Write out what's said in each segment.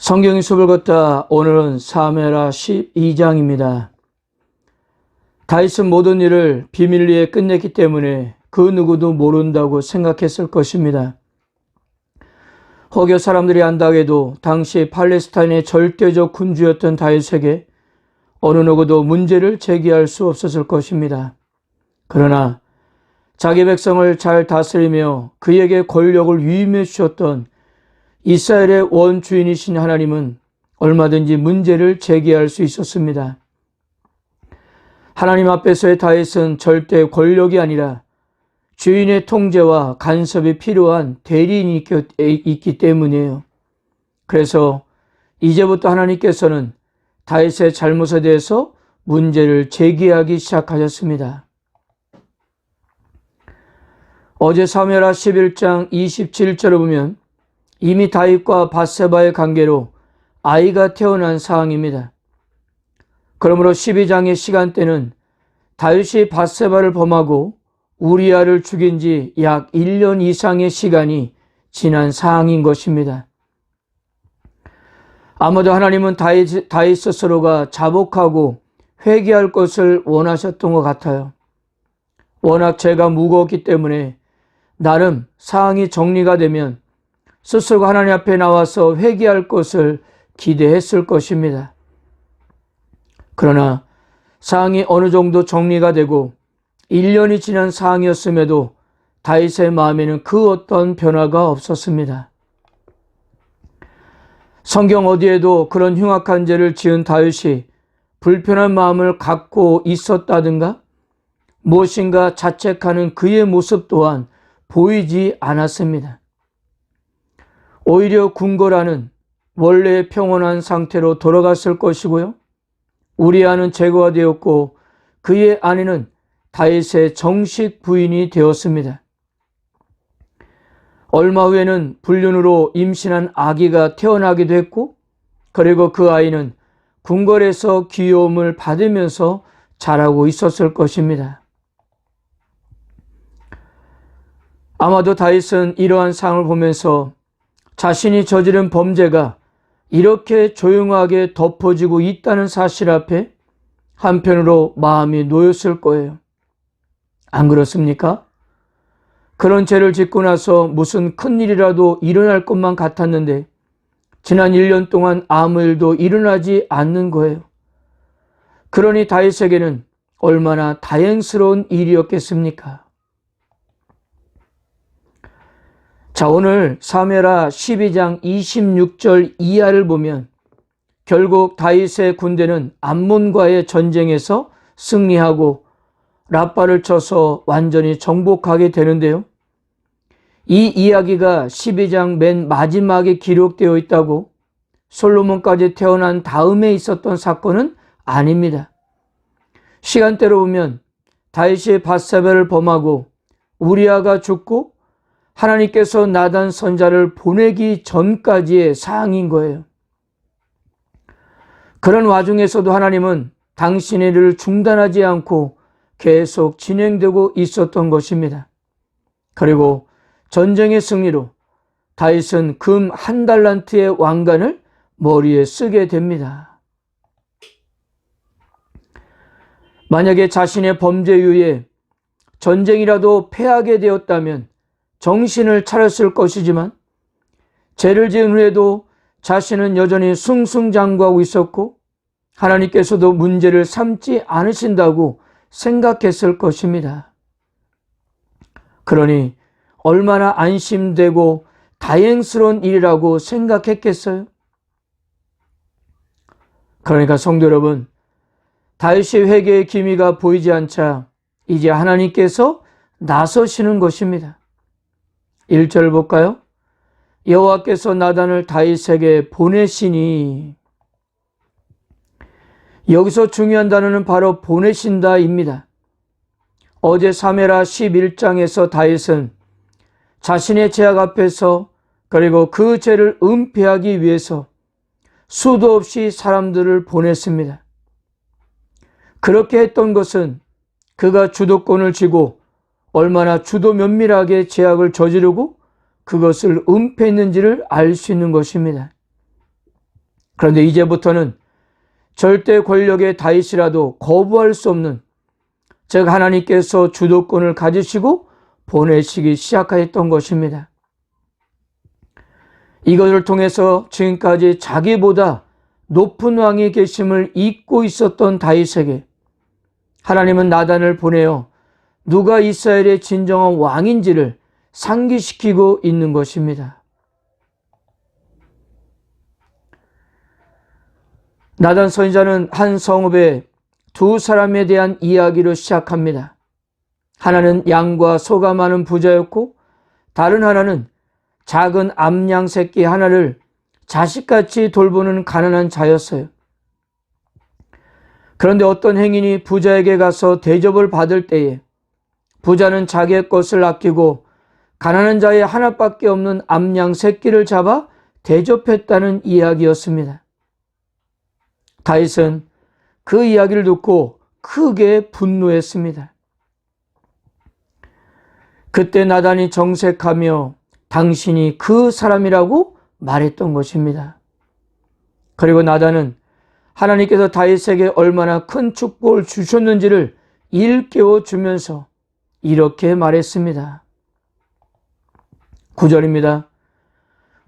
성경 수업을 걷다 오늘은 사무엘하 12장입니다. 다윗은 모든 일을 비밀리에 끝냈기 때문에 그 누구도 모른다고 생각했을 것입니다. 혹여 사람들이 안다고 해도 당시 팔레스타인의 절대적 군주였던 다윗에게 어느 누구도 문제를 제기할 수 없었을 것입니다. 그러나 자기 백성을 잘 다스리며 그에게 권력을 위임해 주셨던 이스라엘의 원주인이신 하나님은 얼마든지 문제를 제기할 수 있었습니다. 하나님 앞에서의 다윗은 절대 권력이 아니라 주인의 통제와 간섭이 필요한 대리인이 있기 때문이에요. 그래서 이제부터 하나님께서는 다윗의 잘못에 대해서 문제를 제기하기 시작하셨습니다. 어제 사무엘하 11장 27절을 보면 이미 다윗과 밧세바의 관계로 아이가 태어난 상황입니다. 그러므로 12장의 시간대는 다윗이 밧세바를 범하고 우리아를 죽인 지 약 1년 이상의 시간이 지난 상황인 것입니다. 아마도 하나님은 다윗 스스로가 자복하고 회개할 것을 원하셨던 것 같아요. 워낙 죄가 무거웠기 때문에 나름 상황이 정리가 되면 스스로 하나님 앞에 나와서 회개할 것을 기대했을 것입니다. 그러나 상황이 어느 정도 정리가 되고 1년이 지난 상황이었음에도 다윗의 마음에는 그 어떤 변화가 없었습니다. 성경 어디에도 그런 흉악한 죄를 지은 다윗이 불편한 마음을 갖고 있었다든가 무엇인가 자책하는 그의 모습 또한 보이지 않았습니다. 오히려 궁궐안은 원래의 평온한 상태로 돌아갔을 것이고요. 우리아는 제거가 되었고 그의 아내는 다윗의 정식 부인이 되었습니다. 얼마 후에는 불륜으로 임신한 아기가 태어나기도 했고 그리고 그 아이는 궁궐에서 귀여움을 받으면서 자라고 있었을 것입니다. 아마도 다윗은 이러한 상황을 보면서 자신이 저지른 범죄가 이렇게 조용하게 덮어지고 있다는 사실 앞에 한편으로 마음이 놓였을 거예요. 안 그렇습니까? 그런 죄를 짓고 나서 무슨 큰일이라도 일어날 것만 같았는데 지난 1년 동안 아무 일도 일어나지 않는 거예요. 그러니 다윗에게는 얼마나 다행스러운 일이었겠습니까? 자, 오늘 사무엘하 12장 26절 이하를 보면 결국 다윗의 군대는 암몬과의 전쟁에서 승리하고 라빠를 쳐서 완전히 정복하게 되는데요. 이 이야기가 12장 맨 마지막에 기록되어 있다고 솔로몬까지 태어난 다음에 있었던 사건은 아닙니다. 시간대로 보면 다윗이 밧세바를 범하고 우리아가 죽고 하나님께서 나단 선자를 보내기 전까지의 사항인 거예요. 그런 와중에서도 하나님은 당신의 일을 중단하지 않고 계속 진행되고 있었던 것입니다. 그리고 전쟁의 승리로 다윗은 금 1달란트의 왕관을 머리에 쓰게 됩니다. 만약에 자신의 범죄 이후에 전쟁이라도 패하게 되었다면 정신을 차렸을 것이지만 죄를 지은 후에도 자신은 여전히 승승장구하고 있었고 하나님께서도 문제를 삼지 않으신다고 생각했을 것입니다. 그러니 얼마나 안심되고 다행스러운 일이라고 생각했겠어요? 그러니까 성도 여러분, 다윗의 회개의 기미가 보이지 않자 이제 하나님께서 나서시는 것입니다. 1절 볼까요? 여호와께서 나단을 다윗에게 보내시니, 여기서 중요한 단어는 바로 보내신다입니다. 어제 사무엘하 11장에서 다윗은 자신의 죄악 앞에서 그리고 그 죄를 은폐하기 위해서 수도 없이 사람들을 보냈습니다. 그렇게 했던 것은 그가 주도권을 쥐고 얼마나 주도 면밀하게 죄악을 저지르고 그것을 은폐했는지를 알 수 있는 것입니다. 그런데 이제부터는 절대 권력의 다윗이라도 거부할 수 없는, 즉 하나님께서 주도권을 가지시고 보내시기 시작하였던 것입니다. 이것을 통해서 지금까지 자기보다 높은 왕이 계심을 잊고 있었던 다윗에게 하나님은 나단을 보내어 누가 이스라엘의 진정한 왕인지를 상기시키고 있는 것입니다. 나단 선지자는 한 성읍의 두 사람에 대한 이야기로 시작합니다. 하나는 양과 소가 많은 부자였고 다른 하나는 작은 암양 새끼 하나를 자식같이 돌보는 가난한 자였어요. 그런데 어떤 행인이 부자에게 가서 대접을 받을 때에 부자는 자기의 것을 아끼고 가난한 자의 하나밖에 없는 암양 새끼를 잡아 대접했다는 이야기였습니다. 다윗은 그 이야기를 듣고 크게 분노했습니다. 그때 나단이 정색하며 당신이 그 사람이라고 말했던 것입니다. 그리고 나단은 하나님께서 다윗에게 얼마나 큰 축복을 주셨는지를 일깨워 주면서 이렇게 말했습니다. 9절입니다.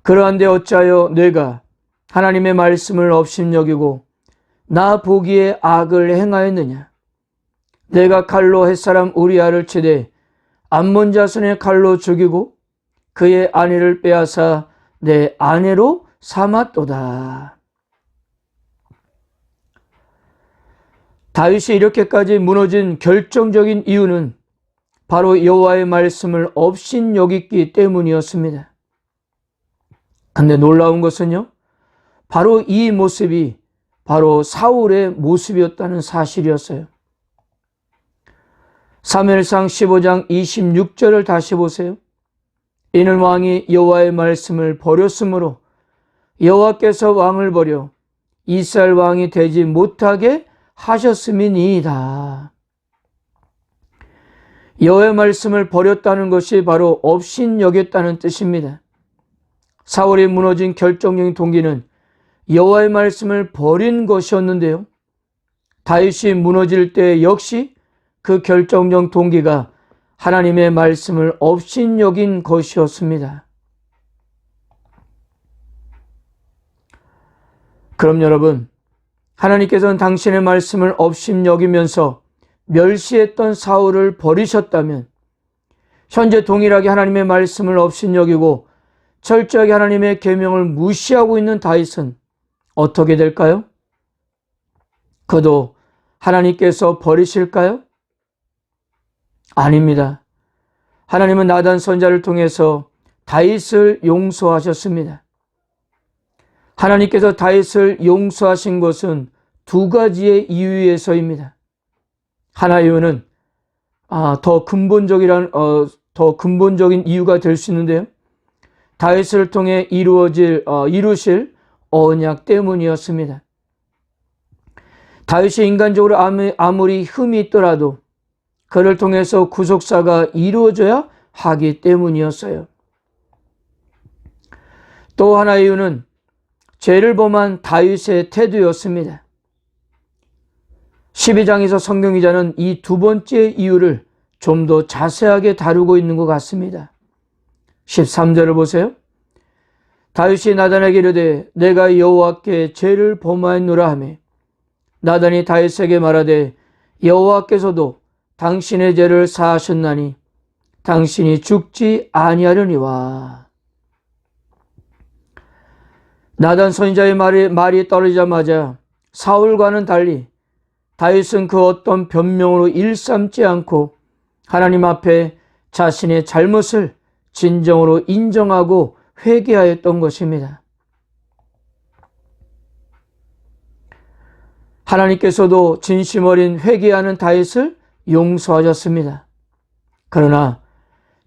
그러한데 어찌하여 내가 하나님의 말씀을 업신여기고 나 보기에 악을 행하였느냐? 내가 칼로 햇사람 우리아를 치되 암몬 자손의 칼로 죽이고 그의 아내를 빼앗아 내 아내로 삼았도다. 다윗이 이렇게까지 무너진 결정적인 이유는 바로 여호와의 말씀을 업신여겼기 때문이었습니다. 근데 놀라운 것은요, 바로 이 모습이 바로 사울의 모습이었다는 사실이었어요. 사무엘상 15장 26절을 다시 보세요. 이는 왕이 여호와의 말씀을 버렸으므로 여호와께서 왕을 버려 이스라엘 왕이 되지 못하게 하셨음이니이다. 여호와의 말씀을 버렸다는 것이 바로 업신여겼다는 뜻입니다. 사울이 무너진 결정적인 동기는 여호와의 말씀을 버린 것이었는데요, 다윗이 무너질 때 역시 그 결정적 동기가 하나님의 말씀을 업신여긴 것이었습니다. 그럼 여러분, 하나님께서는 당신의 말씀을 업신여기면서 멸시했던 사울을 버리셨다면 현재 동일하게 하나님의 말씀을 업신여기고 철저하게 하나님의 계명을 무시하고 있는 다윗은 어떻게 될까요? 그도 하나님께서 버리실까요? 아닙니다. 하나님은 나단 선지자를 통해서 다윗을 용서하셨습니다. 하나님께서 다윗을 용서하신 것은 두 가지의 이유에서입니다. 하나 이유는 더 근본적인 이유가 될 수 있는데요, 다윗을 통해 이루실 언약 때문이었습니다. 다윗이 인간적으로 아무리 흠이 있더라도 그를 통해서 구속사가 이루어져야 하기 때문이었어요. 또 하나의 이유는 죄를 범한 다윗의 태도였습니다. 12장에서 성경 기자는 이 두 번째 이유를 좀 더 자세하게 다루고 있는 것 같습니다. 13절을 보세요. 다윗이 나단에게 이르되 내가 여호와께 죄를 범하였노라 하매 나단이 다윗에게 말하되 여호와께서도 당신의 죄를 사하셨나니 당신이 죽지 아니하려니와. 나단 선지자의 말이 떨어지자마자 사울과는 달리 다윗은 그 어떤 변명으로 일삼지 않고 하나님 앞에 자신의 잘못을 진정으로 인정하고 회개하였던 것입니다. 하나님께서도 진심 어린 회개하는 다윗을 용서하셨습니다. 그러나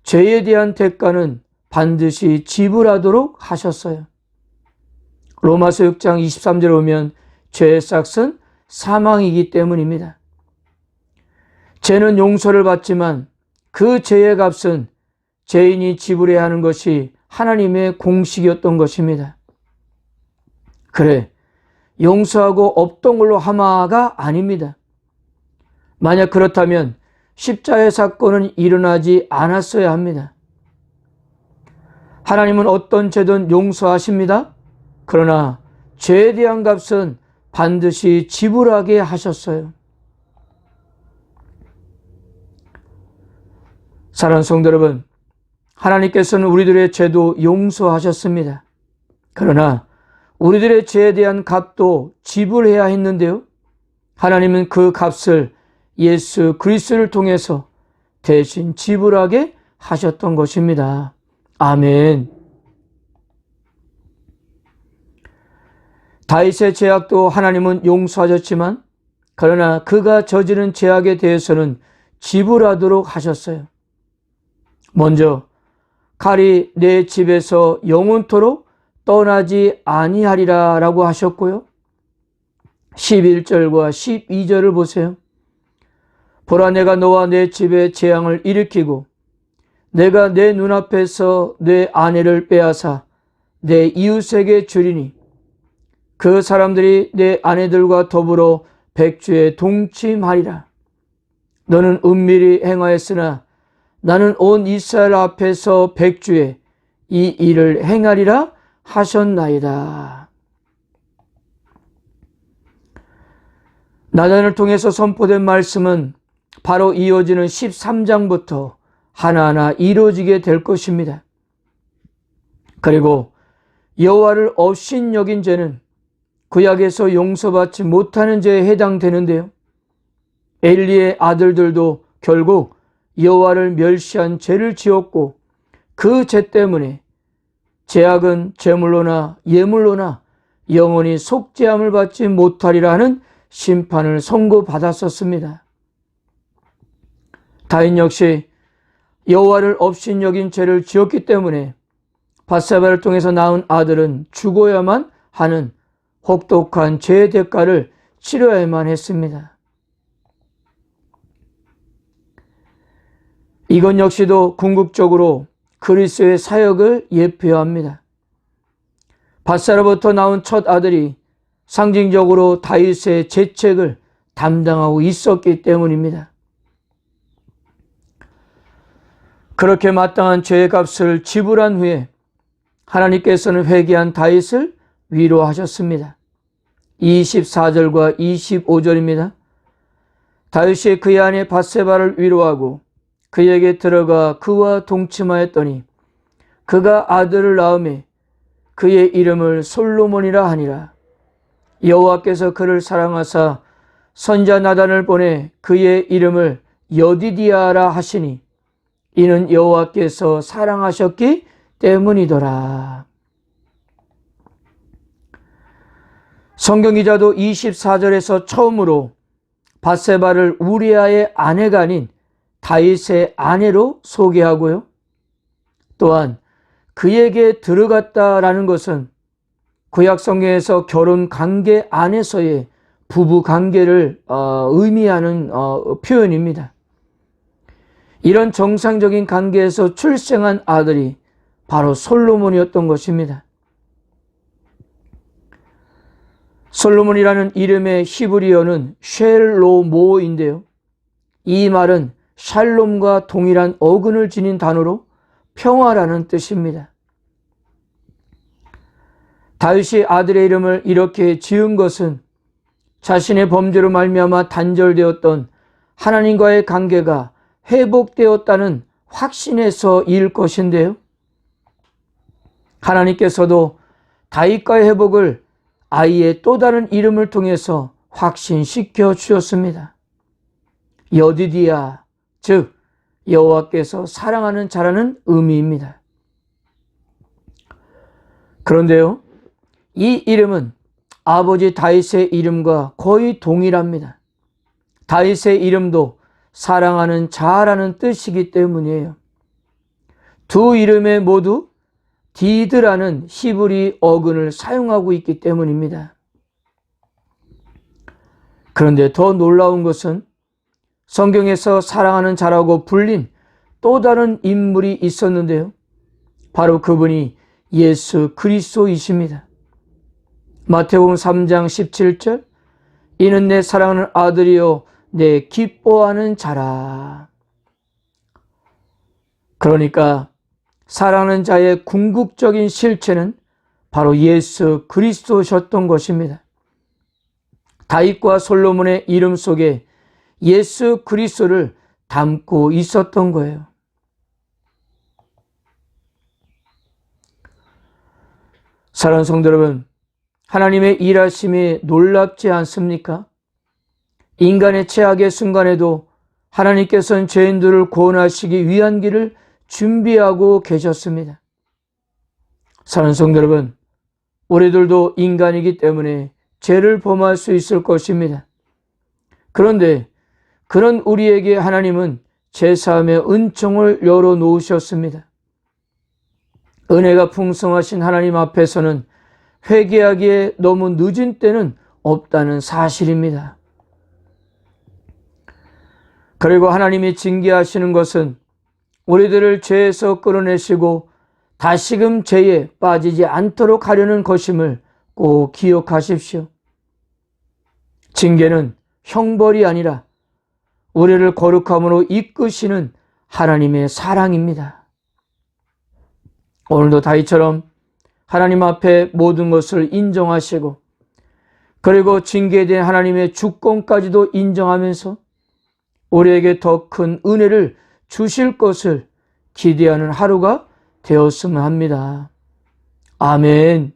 죄에 대한 대가는 반드시 지불하도록 하셨어요. 로마서 6장 23절에 보면 죄의 삭은 사망이기 때문입니다. 죄는 용서를 받지만 그 죄의 값은 죄인이 지불해야 하는 것이 하나님의 공식이었던 것입니다. 그래, 용서하고 없던 걸로 하마가 아닙니다. 만약 그렇다면 십자가의 사건은 일어나지 않았어야 합니다. 하나님은 어떤 죄든 용서하십니다. 그러나 죄에 대한 값은 반드시 지불하게 하셨어요. 사랑하는 성도 여러분, 하나님께서는 우리들의 죄도 용서하셨습니다. 그러나 우리들의 죄에 대한 값도 지불해야 했는데요. 하나님은 그 값을 예수 그리스도를 통해서 대신 지불하게 하셨던 것입니다. 아멘. 다윗의 죄악도 하나님은 용서하셨지만 그러나 그가 저지른 죄악에 대해서는 지불하도록 하셨어요. 먼저 칼이 내 집에서 영원토록 떠나지 아니하리라 라고 하셨고요. 11절과 12절을 보세요. 보라, 내가 너와 내 집에 재앙을 일으키고 내가 내 눈앞에서 내 아내를 빼앗아 내 이웃에게 주리니 그 사람들이 내 아내들과 더불어 백주에 동침하리라. 너는 은밀히 행하였으나 나는 온 이스라엘 앞에서 백주에 이 일을 행하리라 하셨나이다. 나단을 통해서 선포된 말씀은 바로 이어지는 13장부터 하나하나 이루어지게 될 것입니다. 그리고 여호와를 업신여긴 죄는 구약에서 용서받지 못하는 죄에 해당되는데요. 엘리의 아들들도 결국 여호와를 멸시한 죄를 지었고 그 죄 때문에 죄악은 제물로나 예물로나 영원히 속죄함을 받지 못하리라 하는 심판을 선고받았었습니다. 다윗 역시 여호와를 업신여긴 죄를 지었기 때문에 밧세바를 통해서 낳은 아들은 죽어야만 하는 혹독한 죄의 대가를 치러야만 했습니다. 이것 역시도 궁극적으로 그리스도의 사역을 예표합니다. 밧세바로부터 나온 첫 아들이 상징적으로 다윗의 죄책을 담당하고 있었기 때문입니다. 그렇게 마땅한 죄의 값을 지불한 후에 하나님께서는 회개한 다윗을 위로하셨습니다. 24절과 25절입니다. 다윗이 그의 아내 밧세바를 위로하고 그에게 들어가 그와 동침하였더니 그가 아들을 낳음에 그의 이름을 솔로몬이라 하니라. 여호와께서 그를 사랑하사 선지자 나단을 보내 그의 이름을 여디디아라 하시니 이는 여호와께서 사랑하셨기 때문이더라. 성경기자도 24절에서 처음으로 밧세바를 우리아의 아내가 아닌 다윗의 아내로 소개하고요. 또한 그에게 들어갔다라는 것은 구약 성경에서 결혼 관계 안에서의 부부 관계를 의미하는 표현입니다. 이런 정상적인 관계에서 출생한 아들이 바로 솔로몬이었던 것입니다. 솔로몬이라는 이름의 히브리어는 쉘로모인데요. 이 말은 샬롬과 동일한 어근을 지닌 단어로 평화라는 뜻입니다. 다윗이 아들의 이름을 이렇게 지은 것은 자신의 범죄로 말미암아 단절되었던 하나님과의 관계가 회복되었다는 확신에서일 것인데요. 하나님께서도 다윗과의 회복을 아이의 또 다른 이름을 통해서 확신시켜 주셨습니다. 여디디아, 즉 여호와께서 사랑하는 자라는 의미입니다. 그런데요, 이 이름은 아버지 다윗의 이름과 거의 동일합니다. 다윗의 이름도 사랑하는 자라는 뜻이기 때문이에요. 두 이름에 모두 디드라는 히브리 어근을 사용하고 있기 때문입니다. 그런데 더 놀라운 것은 성경에서 사랑하는 자라고 불린 또 다른 인물이 있었는데요. 바로 그분이 예수 그리스도이십니다. 마태복음 3장 17절, 이는 내 사랑하는 아들이요 내 기뻐하는 자라. 그러니까 사랑하는 자의 궁극적인 실체는 바로 예수 그리스도셨던 것입니다. 다윗과 솔로몬의 이름 속에 예수 그리스도를 담고 있었던 거예요. 사랑하는 성도 여러분, 하나님의 일하심이 놀랍지 않습니까? 인간의 최악의 순간에도 하나님께서는 죄인들을 구원하시기 위한 길을 준비하고 계셨습니다. 사랑하는 성도 여러분, 우리들도 인간이기 때문에 죄를 범할 수 있을 것입니다. 그런데 그런 우리에게 하나님은 제사함의 은총을 열어놓으셨습니다. 은혜가 풍성하신 하나님 앞에서는 회개하기에 너무 늦은 때는 없다는 사실입니다. 그리고 하나님이 징계하시는 것은 우리들을 죄에서 끌어내시고 다시금 죄에 빠지지 않도록 하려는 것임을 꼭 기억하십시오. 징계는 형벌이 아니라 우리를 거룩함으로 이끄시는 하나님의 사랑입니다. 오늘도 다윗처럼 하나님 앞에 모든 것을 인정하시고 그리고 징계된 하나님의 주권까지도 인정하면서 우리에게 더 큰 은혜를 주실 것을 기대하는 하루가 되었으면 합니다. 아멘.